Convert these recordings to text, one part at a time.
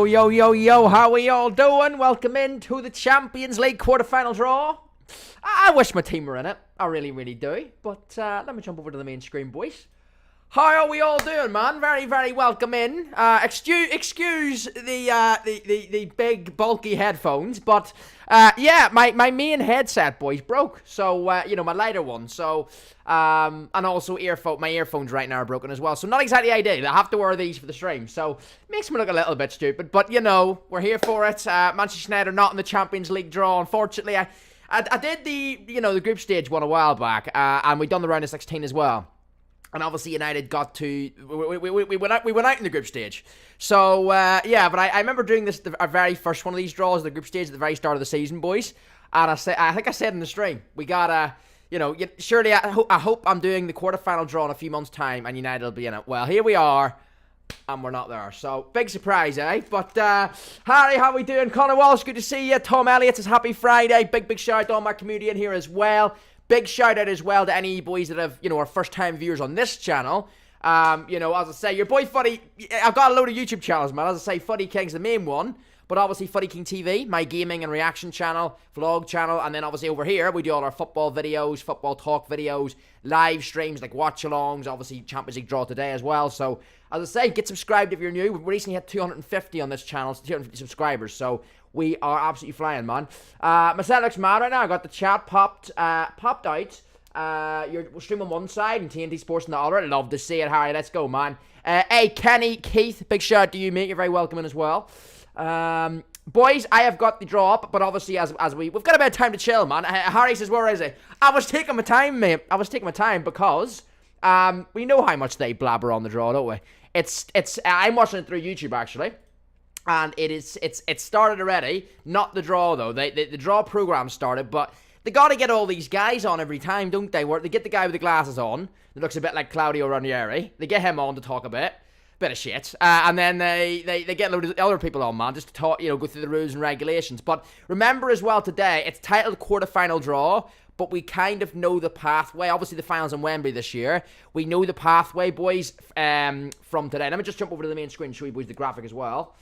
Yo, how we all doing? Welcome in to the Champions League quarterfinal draw. I wish my team were in it. I really do. But let me jump over to the main screen, boys. How are we all doing, man? Very welcome in. Excuse the big bulky headphones, but yeah, my main headset, boys, broke. So my lighter one. So and also my earphones right now are broken as well. So not exactly ideal. I have to wear these for the stream. So makes me look a little bit stupid, but we're here for it. Manchester United are not in the Champions League draw, unfortunately. I did the group stage one a while back, and we done the round of 16 as well. And obviously United got to we went out in the group stage. So but I remember doing this our very first one of these draws, the group stage at the very start of the season, boys. And I think I said in the stream, we got surely I hope I'm doing the quarterfinal draw in a few months' time, and United will be in it. Well, here we are, and we're not there. So big surprise, eh? But Harry, how we doing? Connor Walsh, good to see you. Tom Elliott says happy Friday. Big shout out to all my community in here as well. Big shout out as well to any boys that have, are first time viewers on this channel. As I say, your boy Fuddy, I've got a load of YouTube channels, man. As I say, Fuddy King's the main one, but obviously Fuddy King TV, my gaming and reaction channel, vlog channel, and then obviously over here, we do all our football videos, football talk videos, live streams like Watchalongs, obviously Champions League draw today as well. So, as I say, get subscribed if you're new. We've recently hit 250 on this channel, 250 subscribers, so we are absolutely flying, man. Myself looks mad right now. I got the chat popped out. You're streaming on one side and TNT Sports on the other. Love to see it, Harry. Let's go, man. Hey, Kenny, Keith, big shout out to you, mate. You're very welcome in as well. Boys, I have got the draw up, but obviously as we've got a bit of time to chill, man. Harry says, where is it? I was taking my time, mate. I was taking my time because we know how much they blabber on the draw, don't we? I'm watching it through YouTube, actually. And it's started already. Not the draw, though. The draw program started, but they got to get all these guys on every time, don't they? Where they get the guy with the glasses on, that looks a bit like Claudio Ranieri. They get him on to talk a bit of shit. And then they get a load of other people on, man, just to talk, go through the rules and regulations. But remember as well today, it's titled quarterfinal draw, but we kind of know the pathway. Obviously, the finals in Wembley this year. We know the pathway, boys, from today. Let me just jump over to the main screen and show you boys the graphic as well.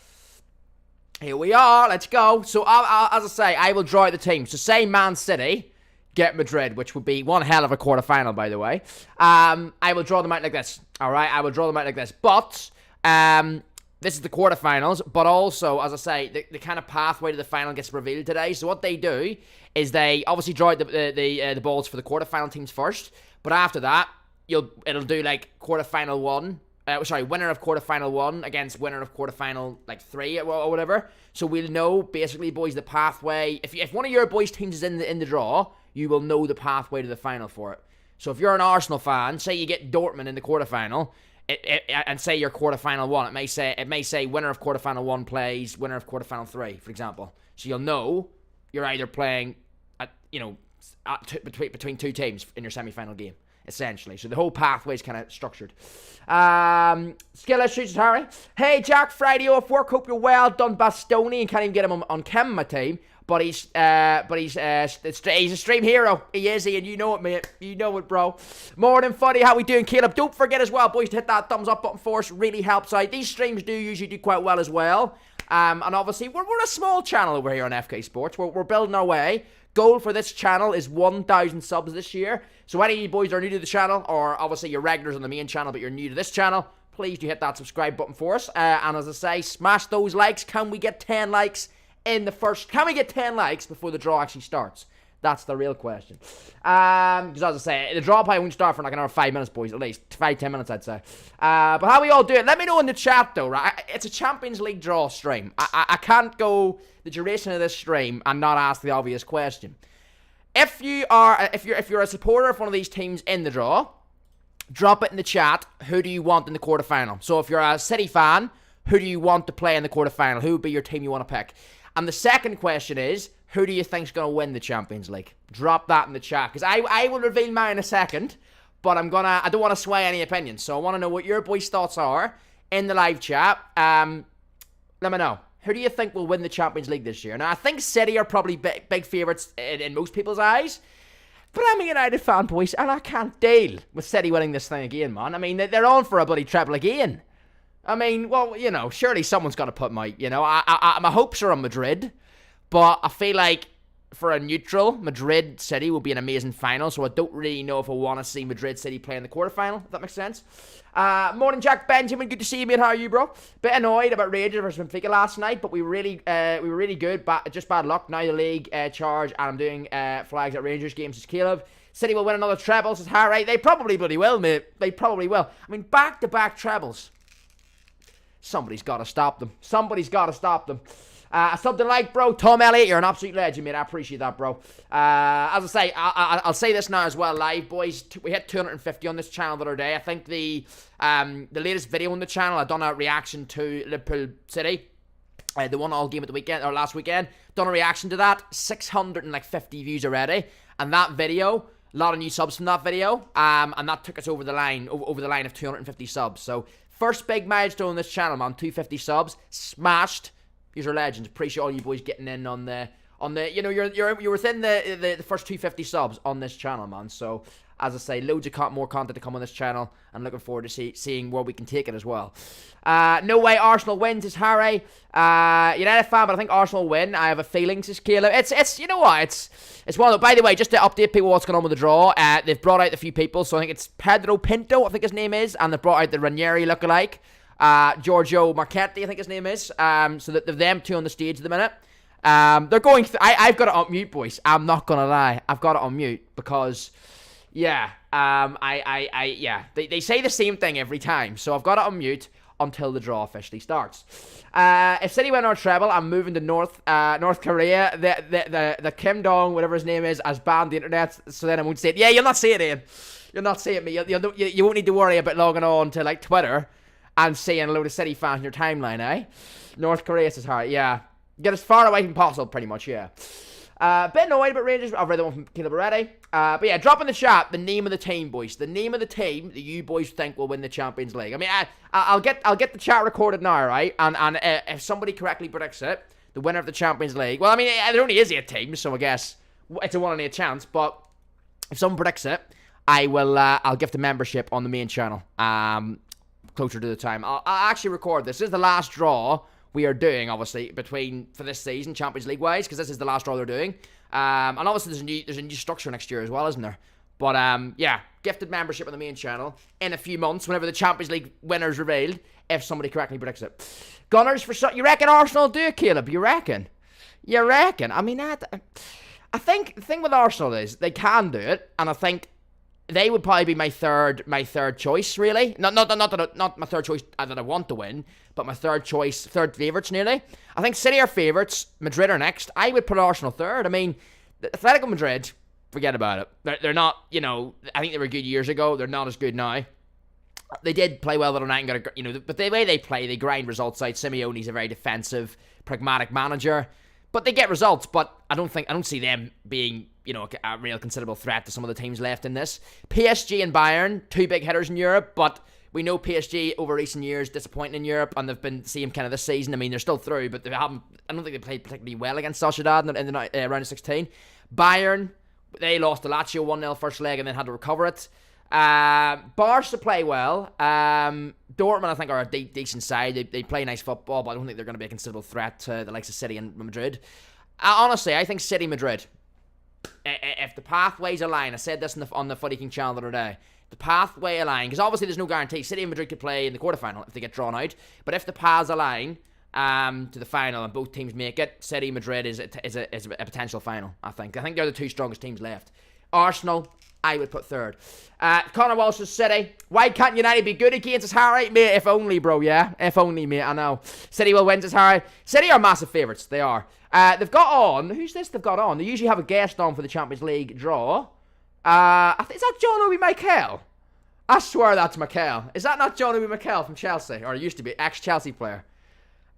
Here we are, let's go. So, as I say, I will draw out the team. So, say Man City get Madrid, which would be one hell of a quarterfinal, by the way. I will draw them out like this, all right? I will draw them out like this. But, this is the quarterfinals, but also, as I say, the kind of pathway to the final gets revealed today. So, what they do is they obviously draw out the balls for the quarterfinal teams first. But after that, it'll do, like, quarterfinal one. Winner of quarterfinal 1 against winner of quarterfinal 3 or whatever. So we'll know basically, boys, the pathway. If one of your boys' teams is in the draw, you will know the pathway to the final for it. So if you're an Arsenal fan, say you get Dortmund in the quarterfinal, and say you're quarterfinal 1, it may say winner of quarterfinal 1 plays winner of quarterfinal 3, for example. So you'll know you're either playing between two teams in your semi-final game. Essentially. So the whole pathway is kind of structured. Skillet shoots Harry. Hey, Jack, Friday off work. Hope you're well. Done Bastoni and can't even get him on Chem, my team. But he's a stream hero. He is, and you know it, mate. You know it, bro. Morning, Fuddy. How we doing, Caleb? Don't forget as well, boys, to hit that thumbs up button for us. Really helps out. These streams do usually do quite well as well. And obviously, we're a small channel over here on FK Sports. We're building our way. Goal for this channel is 1,000 subs this year. So any of you boys are new to the channel, or obviously you're regulars on the main channel, but you're new to this channel, please do hit that subscribe button for us. And as I say, smash those likes. Can we get 10 likes in the first... Can we get 10 likes before the draw actually starts? That's the real question. Because as I say, the draw probably won't start for like another 5 minutes, boys. At least 5-10 minutes, I'd say. But how we all do it? Let me know in the chat, though, right? It's a Champions League draw stream. I can't go the duration of this stream and not ask the obvious question. If you're a supporter of one of these teams in the draw, drop it in the chat. Who do you want in the quarterfinal? So if you're a City fan, who do you want to play in the quarterfinal? Who would be your team you want to pick? And the second question is, who do you think's going to win the Champions League? Drop that in the chat, because I will reveal mine in a second, but I don't want to sway any opinions, so I want to know what your boys' thoughts are in the live chat. Let me know. Who do you think will win the Champions League this year? Now, I think City are probably big favourites in most people's eyes, but I'm a United fan, boys, and I can't deal with City winning this thing again, man. I mean, they're on for a bloody treble again. I mean, well, you know, surely someone's got to put my, you know, my hopes are on Madrid, but I feel like for a neutral, Madrid City will be an amazing final, so I don't really know if I want to see Madrid City play in the quarterfinal, if that makes sense. Morning, Jack Benjamin, good to see you, mate. How are you, bro? Bit annoyed about Rangers versus Benfica last night, but we were really good, just bad luck. Now the league charge, and I'm doing flags at Rangers games, says Caleb. City will win another treble, says Harry. They probably bloody will, mate. They probably will. I mean, back-to-back trebles. Somebody's got to stop them. Somebody's got to stop them. Something like, bro, Tom Elliott, you're an absolute legend, mate. I appreciate that, bro. As I say, I'll say this now as well, live, boys. We hit 250 on this channel the other day. I think the latest video on the channel, I've done a reaction to Liverpool City. The one all game at the weekend, or last weekend. Done a reaction to that. 650 views already. And that video, a lot of new subs from that video. And that took us over the line of 250 subs. So, first big milestone on this channel, man. 250 subs. Smashed. You're legends. Appreciate all you boys getting in on the you know, you're within the first 250 subs on this channel, man. So as I say, loads of more content to come on this channel, and looking forward to seeing where we can take it as well. No way Arsenal wins, is Harry. United fan, but I think Arsenal win. I have a feeling, says Caleb. It's you know what, it's one of the, by the way, just to update people what's going on with the draw, they've brought out a few people, so I think it's Pedro Pinto, I think his name is, and they've brought out the Ranieri lookalike. Giorgio Marchetti, I think his name is. So that they're them two on the stage at the minute. They're going. I've got it on mute, boys. I'm not gonna lie. I've got it on mute because, yeah. They say the same thing every time, so I've got it on mute until the draw officially starts. If City win our treble, I'm moving to North Korea. The Kim Dong, whatever his name is, has banned the internet, so then I won't say it. Yeah, you'll not see it, Ian. You'll not see it, me. You won't need to worry about logging on to like Twitter and seeing a load of City fans in your timeline, eh? North Korea says hard, yeah. Get as far away from possible, pretty much, yeah. Bit annoyed about Rangers. I've read the one from Caleb already. But yeah, drop in the chat the name of the team, boys. The name of the team that you boys think will win the Champions League. I mean, I'll get the chat recorded now, right? And if somebody correctly predicts it, the winner of the Champions League. Well, I mean, there only is 8 teams, so I guess it's a 1 in 8 chance. But if someone predicts it, I'll gift a membership on the main channel. Closer to the time. I'll actually record this. This is the last draw we are doing, obviously, for this season, Champions League wise, because this is the last draw they're doing. And obviously there's a new structure next year as well, isn't there? But yeah, gifted membership on the main channel in a few months, whenever the Champions League winner's revealed, if somebody correctly predicts it. Gunners for you reckon Arsenal do it, Caleb? You reckon? I mean, I think the thing with Arsenal is they can do it, and I think they would probably be my third choice, really. Not my third choice that I want to win, but my third favourites, nearly. I think City are favourites, Madrid are next. I would put Arsenal third. I mean, Atletico Madrid, forget about it. They're not, you know, I think they were good years ago. They're not as good now. They did play well the other night, but the way they play, they grind results out. Simeone's a very defensive, pragmatic manager. But they get results, but I don't see them being, you know, a real considerable threat to some of the teams left in this. PSG and Bayern, 2 big hitters in Europe, but we know PSG over recent years disappointing in Europe, and they've been seeing kind of this season. I mean, they're still through, but I don't think they played particularly well against Sociedad in the round of 16. Bayern, they lost to Lazio 1-0 first leg and then had to recover it. Barca play well. Dortmund, I think, are a decent side. They play nice football, but I don't think they're going to be a considerable threat to the likes of City and Madrid. Honestly, I think City, Madrid. If the pathways align, I said this on the Footy King channel the other day. The pathway align, because obviously there's no guarantee. City and Madrid could play in the quarterfinal if they get drawn out. But if the paths align to the final and both teams make it, City, Madrid is a potential final. I think they're the 2 strongest teams left. Arsenal, I would put third. Connor Walsh says City. Why can't United be good against us, Harry? Mate, if only, bro, yeah? If only, mate, I know. City will win, says Harry. City are massive favourites. They are. They've got on. Who's this they've got on? They usually have a guest on for the Champions League draw. Is that John Obi Mikel? I swear that's Mikel. Is that not John Obi Mikel from Chelsea? Or it used to be, ex-Chelsea player.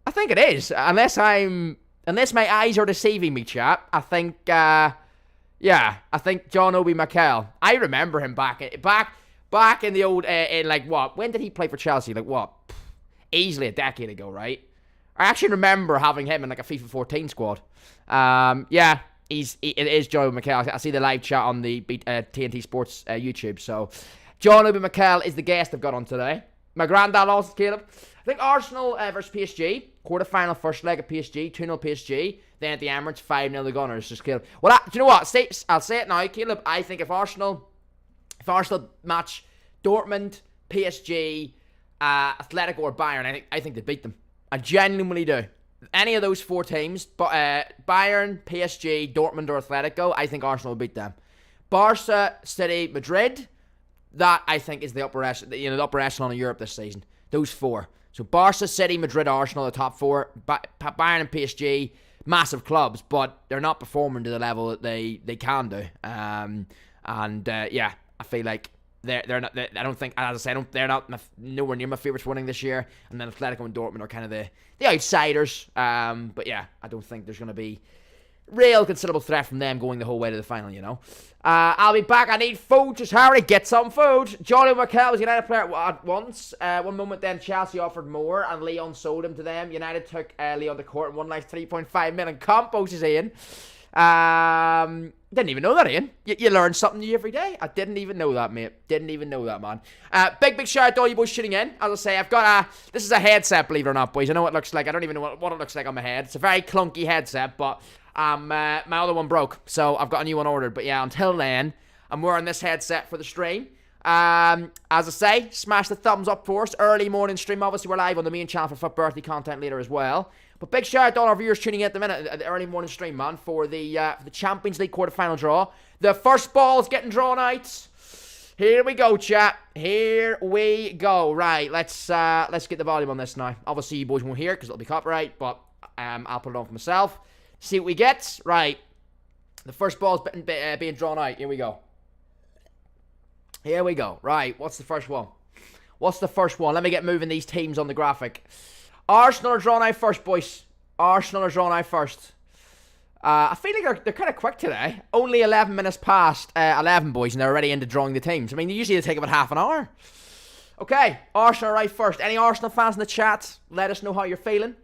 I think it is. Unless my eyes are deceiving me, chat. I think, I think John Obi Mikel. I remember him back in the old, when did he play for Chelsea? Easily a decade ago, right? I actually remember having him in a FIFA 14 squad. It is John Obi Mikel. I see the live chat on the TNT Sports YouTube. So, John Obi Mikel is the guest I've got on today. My granddad also, Caleb. I think Arsenal versus PSG, quarterfinal first leg of PSG, 2-0 PSG. Then at the Emirates, 5-0 the Gunners. Just Caleb. Well, do you know what? I'll say it now, Caleb. I think if Arsenal match Dortmund, PSG, Atletico or Bayern, I think they beat them. I genuinely do. Any of those four teams, Bayern, PSG, Dortmund or Atletico, I think Arsenal will beat them. Barca, City, Madrid, that I think is the upper echelon of Europe this season. Those four. So Barca, City, Madrid, Arsenal, the top four. Bayern and PSG, massive clubs, but they're not performing to the level that they can do. I feel like they're not. I don't think, as I say, they're not nowhere near my favourites winning this year. And then Atletico and Dortmund are kind of the outsiders. But yeah, I don't think there's going to be real considerable threat from them going the whole way to the final, you know. I'll be back. I need food. Just hurry, get some food. Johnny McKell was a United player at once. One moment then Chelsea offered more and Leon sold him to them. United took Leon to court and won like 3.5 million. Compos is Ian. Didn't even know that, Ian. You learn something new every day. I didn't even know that, mate. Didn't even know that, man. Big shout out to all you boys tuning in. As I say, I've got this is a headset, believe it or not, boys. I know what it looks like. I don't even know what it looks like on my head. It's a very clunky headset, but my other one broke, so I've got a new one ordered. But yeah, until then, I'm wearing this headset for the stream. As I say, smash the thumbs up for us. Early morning stream. Obviously, we're live on the main channel for Foot Birthday content later as well. But big shout out to all our viewers tuning in at the minute at the early morning stream, man, for the Champions League quarterfinal draw. The first ball is getting drawn out. Here we go, chat. Here we go. Right, let's get the volume on this now. Obviously, you boys won't hear it because it'll be copyright, but I'll put it on for myself. See what we get. Right, the first ball's being drawn out. Here we go. Here we go. Right, what's the first one? What's the first one? Let me get moving these teams on the graphic. Arsenal are drawn out first, boys. Arsenal are drawn out first. I feel like they're kind of quick today. Only 11 minutes past 11, boys, and they're already into drawing the teams. I mean, usually they take about half an hour. Okay, Arsenal are right first. Any Arsenal fans in the chat, let us know how you're feeling.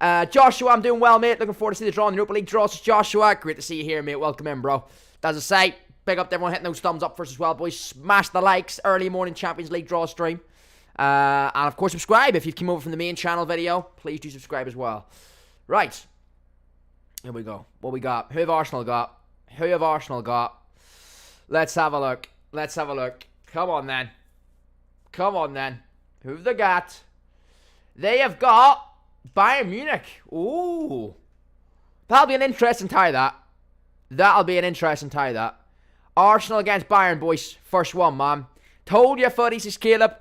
Joshua, I'm doing well, mate. Looking forward to see the draw in the Europa League draws. Joshua, great to see you here, mate. Welcome in, bro. As I say, big up to everyone hitting those thumbs up for us as well, boys. Smash the likes. Early morning Champions League draw stream. And of course subscribe if you've come over from the main channel video. Please do subscribe as well. Right, here we go. What we got? Who have Arsenal got? Who have Arsenal got? Let's have a look. Let's have a look. Come on then. Come on then. Who have they got? They have got Bayern Munich. Ooh, that'll be an interesting tie, that. That'll be an interesting tie, that. Arsenal against Bayern, boys. First one, man. Told you, footies, is Caleb.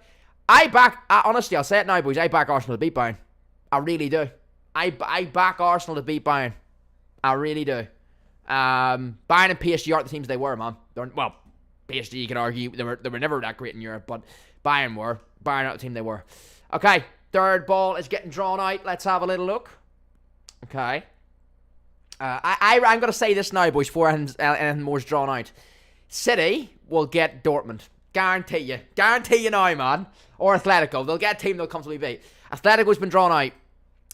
Honestly, I'll say it now, boys. I back Arsenal to beat Bayern. I really do. I back Arsenal to beat Bayern. I really do. Bayern and PSG aren't the teams they were, man. PSG, you can argue, they were never that great in Europe, but Bayern were. Bayern aren't the team they were. Okay, third ball is getting drawn out. Let's have a little look. Okay. I'm going to say this now, boys, before anything more is drawn out. City will get Dortmund. Guarantee you. Guarantee you now, man. Or Atletico. They'll get a team they'll comfortably beat. Atletico's been drawn out.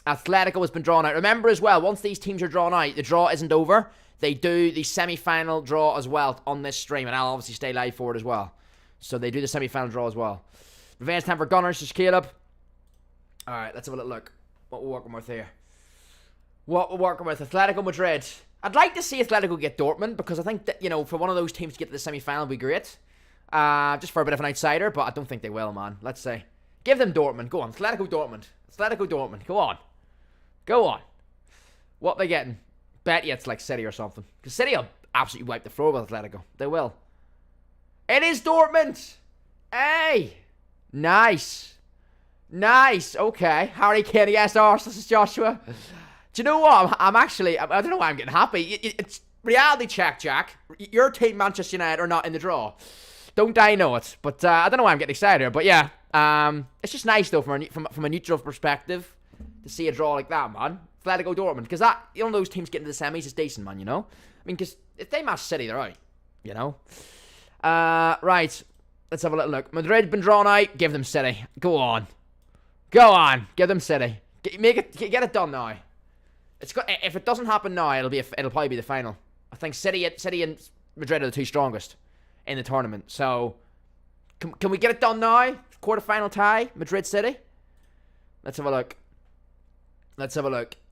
Atletico has been drawn out. Remember as well, once these teams are drawn out, the draw isn't over. They do the semi-final draw as well on this stream, and I'll obviously stay live for it as well. So they do the semi-final draw as well. Revenge time for Gunners, just Caleb. Alright, let's have a little look. What we're working with here. What we're working with. Atletico Madrid. I'd like to see Atletico get Dortmund, because I think that, you know, for one of those teams to get to the semi-final would be great. Just for a bit of an outsider, but I don't think they will, man. Let's say. Give them Dortmund. Go on. Atletico Dortmund. Atletico Dortmund. Go on. Go on. What are they getting? Bet you it's like City or something. Because City will absolutely wipe the floor with Atletico. They will. It is Dortmund. Hey. Nice. Nice. Okay. Harry Kane against Arsenal. This is Joshua. Do you know what? I don't know why I'm getting happy. It's reality check, Jack. Your team, Manchester United, are not in the draw. Don't I know it? But I don't know why I'm getting excited here. But yeah, it's just nice though from a neutral perspective to see a draw like that, man. Atletico Dortmund, because that, you know, those teams getting to the semis is decent, man, you know? I mean, because if they match City, they're out, you know? Right, let's have a little look. Madrid been drawn out, give them City. Go on. Go on, give them City. Get it done now. If it doesn't happen now, it'll probably be the final. I think City and Madrid are the two strongest in the tournament. So, can we get it done now? Quarterfinal tie, Madrid City. Let's have a look.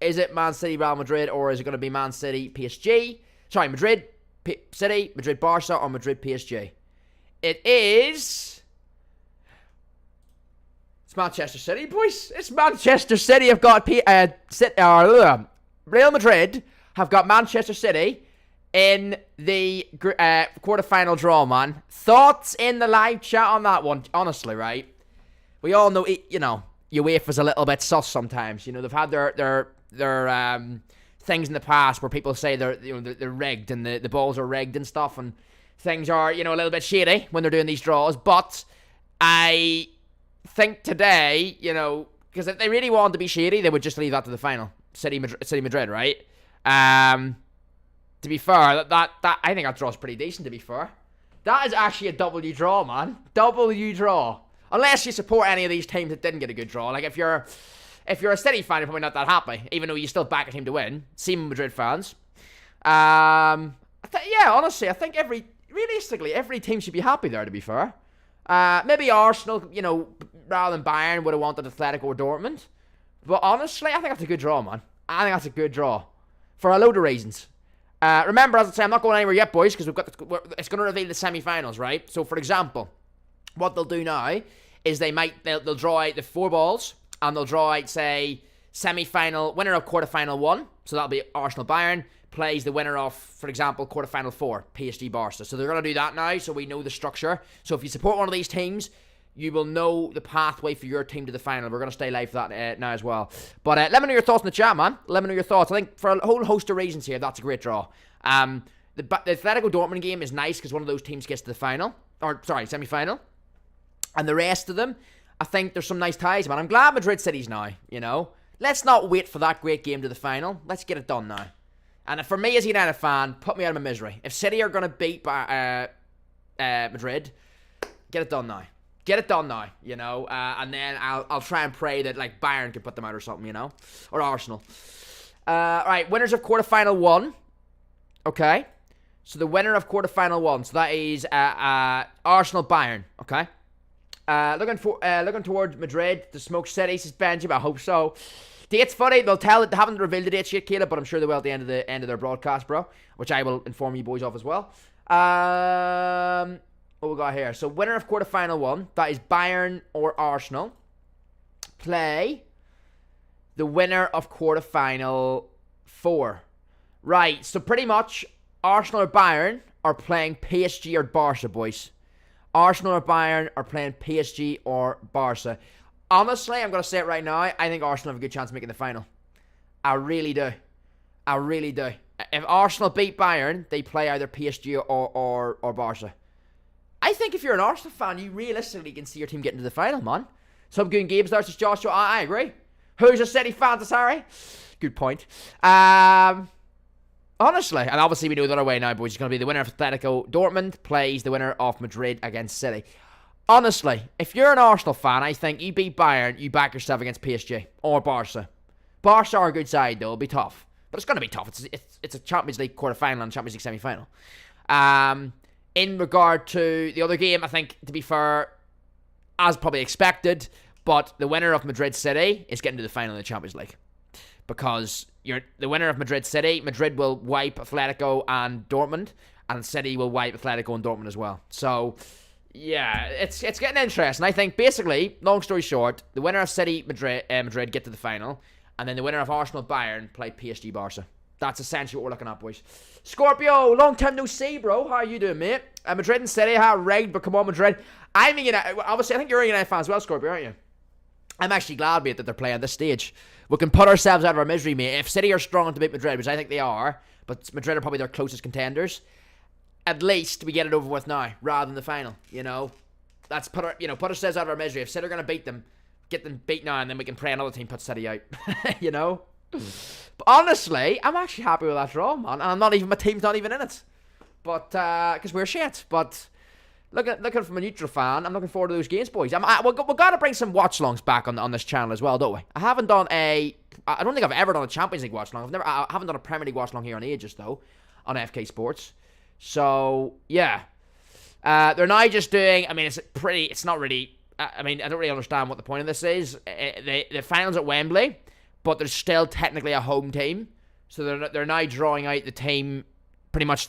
Is it Man City, Real Madrid, or is it going to be Man City, PSG? Sorry, Madrid, City, Madrid, Barca, or Madrid, PSG? It is... It's Manchester City, boys. It's Manchester City. Have got Real Madrid have got Manchester City in the quarterfinal draw, man. Thoughts in the live chat on that one? Honestly, right? We all know, you know, Uefa's a little bit sus sometimes. You know, they've had their things in the past where people say they're rigged and the balls are rigged and stuff, and things are, you know, a little bit shady when they're doing these draws. But I think today, you know, because if they really wanted to be shady, they would just leave that to the final. City Madrid, right? To be fair, that I think that draw's pretty decent, to be fair. That is actually a W draw, man. W draw. Unless you support any of these teams that didn't get a good draw. Like, if you're a City fan, you're probably not that happy, even though you still back a team to win. Same Madrid fans. Yeah, honestly, I think realistically, every team should be happy there, to be fair. Maybe Arsenal, you know, rather than Bayern, would have wanted Atletico or Dortmund. But honestly, I think that's a good draw, man. I think that's a good draw. For a load of reasons. Remember, as I say, I'm not going anywhere yet, boys, because it's going to reveal the semi-finals, right? So, for example, what they'll do now is they'll draw out the 4 balls, and they'll draw out, say, semi-final, winner of quarterfinal 1, so that'll be Arsenal-Bayern, plays the winner of, for example, quarterfinal 4, PSG-Barca. So they're going to do that now, so we know the structure. So if you support one of these teams, you will know the pathway for your team to the final. We're going to stay live for that now as well. But let me know your thoughts in the chat, man. Let me know your thoughts. I think for a whole host of reasons here, that's a great draw. The Atletico Dortmund game is nice because one of those teams gets to the final. Or, sorry, semi-final. And the rest of them, I think there's some nice ties, man. I'm glad Madrid City's now, you know. Let's not wait for that great game to the final. Let's get it done now. And for me as a United fan, put me out of my misery. If City are going to beat Madrid, get it done now. Get it done now, you know, and then I'll try and pray that, like, Bayern could put them out or something, you know, or Arsenal. Alright, winners of quarterfinal 1. Okay, so the winner of quarterfinal 1, so that is Arsenal-Bayern, okay. Looking towards Madrid to smoke City, says Benji, but I hope so. Date's funny, they haven't revealed the dates yet, Caleb, but I'm sure they will at the end of their broadcast, bro, which I will inform you boys of as well. What we got here? So winner of quarterfinal 1, that is Bayern or Arsenal, play the winner of quarterfinal 4. Right, so pretty much Arsenal or Bayern are playing PSG or Barca, boys. Arsenal or Bayern are playing PSG or Barca. Honestly, I'm going to say it right now, I think Arsenal have a good chance of making the final. I really do. If Arsenal beat Bayern, they play either PSG or Barca. I think if you're an Arsenal fan, you realistically can see your team getting to the final, man. Some good games there, says Joshua. I agree. Who's a City fan, Sorry. Good point. Honestly, and obviously we know the other way now, boys. It's going to be the winner of Atletico Dortmund plays the winner of Madrid against City. Honestly, if you're an Arsenal fan, I think you beat Bayern, you back yourself against PSG or Barca. Barca are a good side, though. It'll be tough. But it's going to be tough. It's a Champions League quarterfinal and Champions League semi-final. In regard to the other game, I think, to be fair, as probably expected, but the winner of Madrid City is getting to the final of the Champions League. Because the winner of Madrid City, Madrid will wipe Atletico and Dortmund, and City will wipe Atletico and Dortmund as well. So, yeah, it's getting interesting. I think, basically, long story short, the winner of City Madrid get to the final, and then the winner of Arsenal Bayern play PSG Barca. That's essentially what we're looking at, boys. Scorpio, long time no see, bro. How are you doing, mate? Madrid and City, rigged, but come on, Madrid. I'm a United, obviously, I think you're a United fan as well, Scorpio, aren't you? I'm actually glad, mate, that they're playing this stage. We can put ourselves out of our misery, mate. If City are strong to beat Madrid, which I think they are, but Madrid are probably their closest contenders, at least we get it over with now, rather than the final, you know? Let's put ourselves out of our misery. If City are going to beat them, get them beat now, and then we can pray another team put City out. You know. But honestly, I'm actually happy with that draw, man. And I'm not even, my team's not even in it. But because we're shit. But looking from a neutral fan, I'm looking forward to those games, boys. We've got to bring some watchalongs back on this channel as well, don't we? I don't think I've ever done a Champions League watchalong. I haven't done a Premier League watchalong here in ages though, on FK Sports. So yeah, they're now just doing. I mean, it's not really. I mean, I don't really understand what the point of this is. The finals at Wembley, but there's still technically a home team. So they're now drawing out the team, pretty much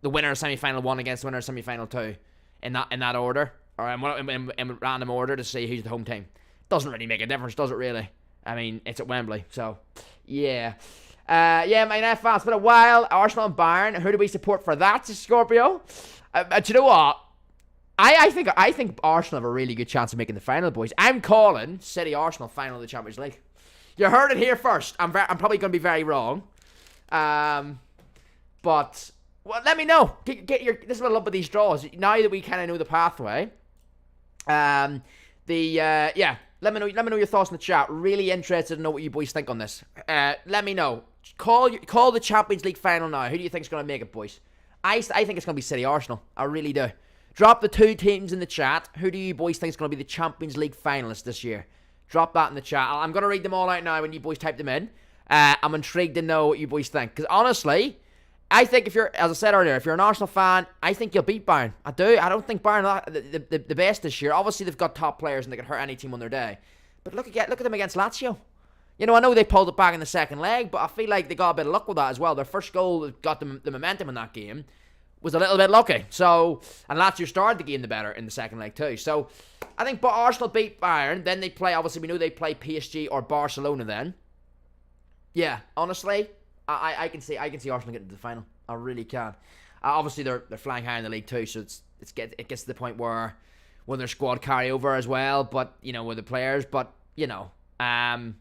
the winner of semi-final 1 against the winner of semi-final 2. In that order, or in random order to see who's the home team. Doesn't really make a difference, does it really? I mean, it's at Wembley, so yeah. Man, it's been a while. Arsenal and Bayern, who do we support for that, Scorpio? Do you know what? I think Arsenal have a really good chance of making the final, boys. I'm calling City Arsenal final of the Champions League. You heard it here first. I'm probably going to be very wrong, but. Well, let me know. Get your. This is what I love about these draws. Now that we kind of know the pathway, Let me know your thoughts in the chat. Really interested to know what you boys think on this. Let me know. Call the Champions League final now. Who do you think is going to make it, boys? I think it's going to be City Arsenal. I really do. Drop the 2 teams in the chat. Who do you boys think is going to be the Champions League finalists this year? Drop that in the chat. I'm going to read them all out now when you boys type them in. I'm intrigued to know what you boys think. Because honestly, I think as I said earlier, if you're an Arsenal fan, I think you'll beat Bayern. I do. I don't think Bayern are the best this year. Obviously, they've got top players and they can hurt any team on their day. But look at them against Lazio. You know, I know they pulled it back in the second leg, but I feel like they got a bit of luck with that as well. Their first goal that got them the momentum in that game was a little bit lucky. So, and Lazio started the game the better in the second leg too. So, I think Arsenal beat Bayern. Then they play, obviously we know they play PSG or Barcelona then. Yeah, honestly, I can see Arsenal getting to the final. I really can. Obviously they're flying high in the league too, so it gets to the point where when their squad carry over as well, but you know, with the players, but you know, I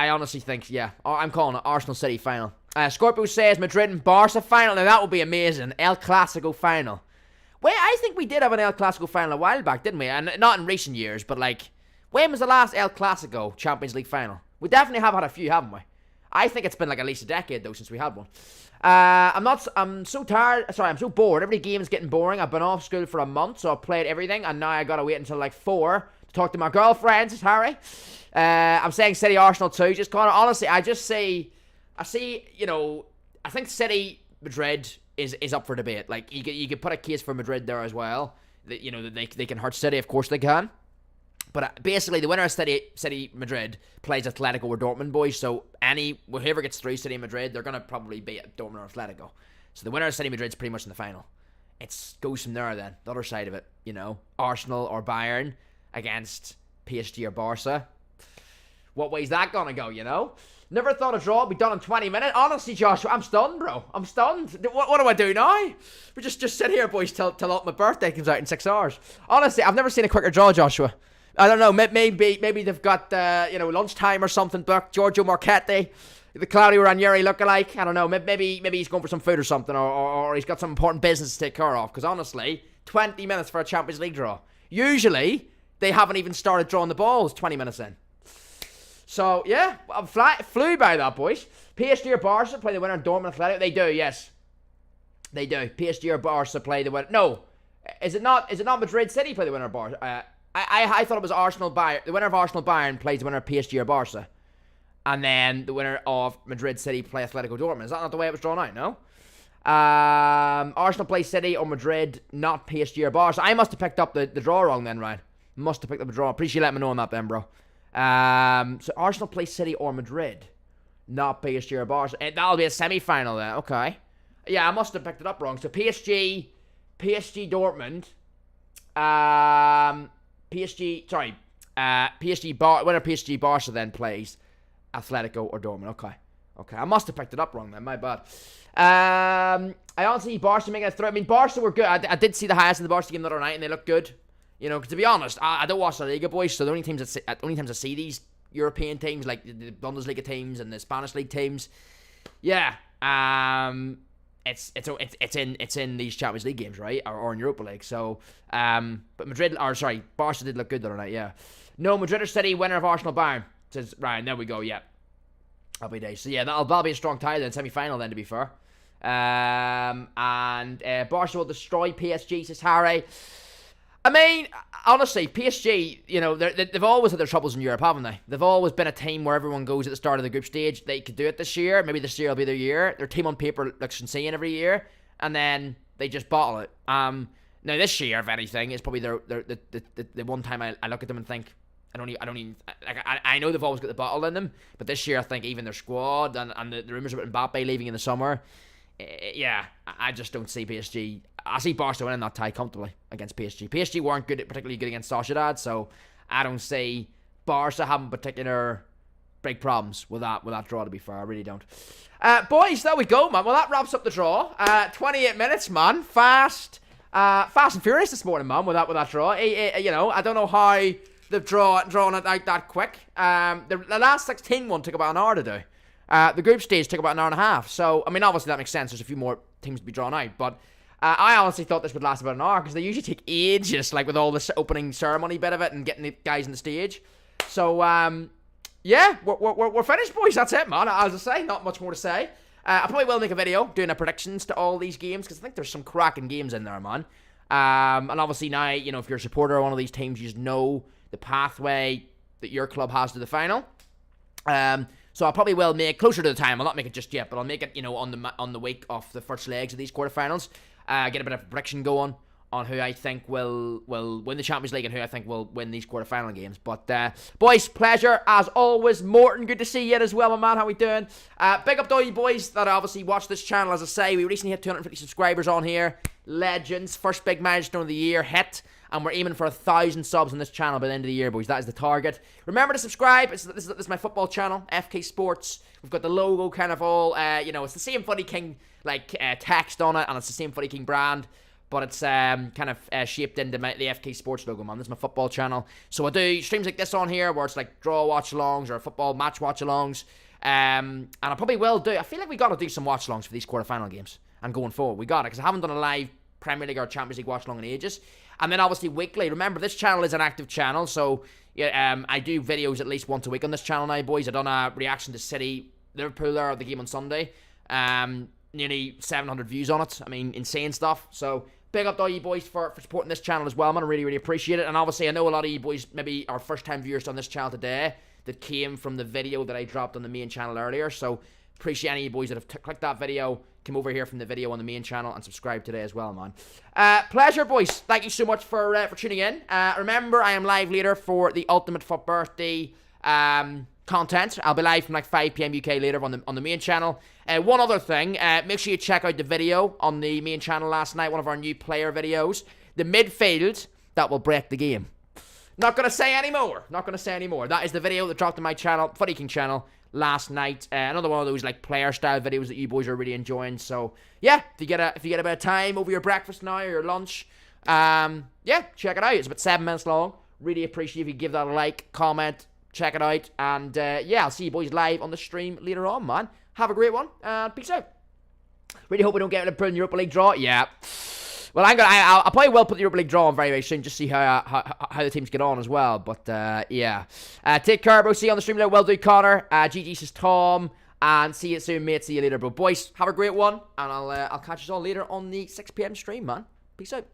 honestly think, yeah, I'm calling it Arsenal City final. Scorpio says Madrid and Barca final. Now that would be amazing. El Clasico final. Well, I think we did have an El Clasico final a while back, didn't we? And not in recent years, but like, when was the last El Clasico Champions League final? We definitely have had a few, haven't we? I think it's been like at least a decade though since we had one. I'm so tired. Sorry, I'm so bored. Every game is getting boring. I've been off school for a month, so I've played everything, and now I gotta wait until like 4 to talk to my girlfriend. It's Harry. I'm saying City Arsenal too. Just kind of honestly, I see. You know, I think City Madrid is up for debate. Like you could put a case for Madrid there as well. That, you know, that they can hurt City. Of course they can. But basically, the winner of City Madrid plays Atletico or Dortmund, boys. So whoever gets through City Madrid, they're gonna probably beat Dortmund or Atletico. So the winner of City Madrid's pretty much in the final. It goes from there then. The other side of it, you know, Arsenal or Bayern against PSG or Barca. What way's that gonna go? You know. Never thought a draw would be done in 20 minutes. Honestly, Joshua, I'm stunned, bro. I'm stunned. What do I do now? We just sit here, boys, till my birthday comes out in 6 hours. Honestly, I've never seen a quicker draw, Joshua. I don't know. Maybe they've got lunchtime or something booked. Giorgio Marchetti, the Claudio Ranieri lookalike. I don't know. Maybe he's going for some food or something, or he's got some important business to take care of. Because honestly, 20 minutes for a Champions League draw. Usually they haven't even started drawing the balls 20 minutes in. So yeah, flew by that, boys. PSG or Barca play the winner of Dortmund Athletic. They do, yes, they do. PSG or Barca play the winner. No, is it not Madrid City play the winner of Barca? I thought it was Arsenal Bayern. The winner of Arsenal Bayern plays the winner of PSG or Barca, and then the winner of Madrid City play Atletico Dortmund. Is that not the way it was drawn out? No. Arsenal play City or Madrid, not PSG or Barca. I must have picked up the draw wrong then, Ryan. Must have picked up the draw. Appreciate you letting me know on that then, bro. So Arsenal play City or Madrid, not PSG or Barca. That'll be a semi-final then. Okay. Yeah, I must have picked it up wrong. So PSG Dortmund. PSG winner PSG Barca then plays Atletico or Dortmund. Okay, I must have picked it up wrong then, my bad. I honestly see Barca making it through. I mean, Barca were good. I did see the highest in the Barca game the other night, and they looked good. You know, because to be honest, I don't watch the Liga, boys. So the only times I see these European teams, like the Bundesliga teams and the Spanish league teams, yeah, it's in these Champions League games, right, or in Europa League. So, but Barca did look good the other night, yeah. No, Madrid or City, winner of Arsenal Bayern. Says Ryan, there we go, yeah. Happy days. So yeah, that'll be a strong tie then, semi-final then, to be fair. Barca will destroy PSG, says Harry. I mean, honestly, PSG, they've always had their troubles in Europe, haven't they? They've always been a team where everyone goes at the start of the group stage. They could do it this year. Maybe this year will be their year. Their team on paper looks insane every year, and then they just bottle it. Now this year, if anything, is probably the one time I look at them and think, I know they've always got the bottle in them, but this year I think even their squad and the rumours about Mbappe leaving in the summer, I just don't see PSG. I see Barca winning that tie comfortably against PSG. PSG weren't particularly good against Sociedad, so I don't see Barca having particular big problems with that draw, to be fair. I really don't. Boys, there we go, man. Well, that wraps up the draw. 28 minutes, man. Fast and furious this morning, man, with that draw. I don't know how they've drawn it out that quick. The last 16 one took about an hour to do. The group stage took about an hour and a half. So, I mean, obviously that makes sense. There's a few more teams to be drawn out. But I honestly thought this would last about an hour because they usually take ages, like with all this opening ceremony bit of it and getting the guys on the stage. So, yeah, we're finished, boys. That's it, man. As I say, not much more to say. I probably will make a video doing predictions to all these games because I think there's some cracking games in there, man. And obviously now, if you're a supporter of one of these teams, you just know the pathway that your club has to the final. So I probably will make closer to the time. I'll not make it just yet, but I'll make it, on the week of the first legs of these quarterfinals. Get a bit of a prediction going on who I think will win the Champions League and who I think will win these quarterfinal games. But boys, pleasure as always. Morton, good to see you as well, my man. How we doing? Big up to all you boys that obviously watch this channel. As I say, we recently hit 250 subscribers on here. Legends, first big milestone of the year hit. And we're aiming for 1,000 subs on this channel by the end of the year, boys. That is the target. Remember to subscribe. This is my football channel, FK Sports. We've got the logo kind of all, it's the same Footy King text on it, and it's the same Footy King brand, but it's kind of shaped into the FK Sports logo, man. This is my football channel. So I do streams like this on here, where it's like draw watch-alongs or football match watch-alongs. And I probably will do. I feel like we got to do some watch-alongs for these quarterfinal games and going forward. We got it because I haven't done a live Premier League or Champions League watch-along in ages. And then obviously weekly. Remember, this channel is an active channel, so I do videos at least once a week on this channel now, boys. I done a reaction to City Liverpool there of the game on Sunday. Nearly 700 views on it. I mean, insane stuff. So big up to all you boys for supporting this channel as well, man. I really, really appreciate it. And obviously, I know a lot of you boys maybe are first-time viewers on this channel today that came from the video that I dropped on the main channel earlier. So appreciate any of you boys that have clicked that video, come over here from the video on the main channel and subscribe today as well, man. Pleasure, boys. Thank you so much for tuning in. Remember, I am live later for the Ultimate for Birthday content. I'll be live from 5 p.m. UK later on the main channel. One other thing, make sure you check out the video on the main channel last night, one of our new player videos. The midfield that will break the game. Not going to say any more. That is the video that dropped on my channel, Footy King channel, last night. Another one of those player style videos that you boys are really enjoying. So yeah, if you get a bit of time over your breakfast now or your lunch, yeah, check it out. It's about 7 minutes long. Really appreciate if you give that a like, comment, check it out, and yeah, I'll see you boys live on the stream later on, man. Have a great one, and peace out. Really hope we don't get to put in the Europa League draw. Yeah. Well, I'll probably will put the Europa League draw on very, very soon, just see how the teams get on as well. But yeah, take care, bro. See you on the stream later. Well do, Connor. GG says Tom, and see you soon, mate. See you later, bro. Boys, have a great one, and I'll catch you all later on the 6 p.m. stream, man. Peace out.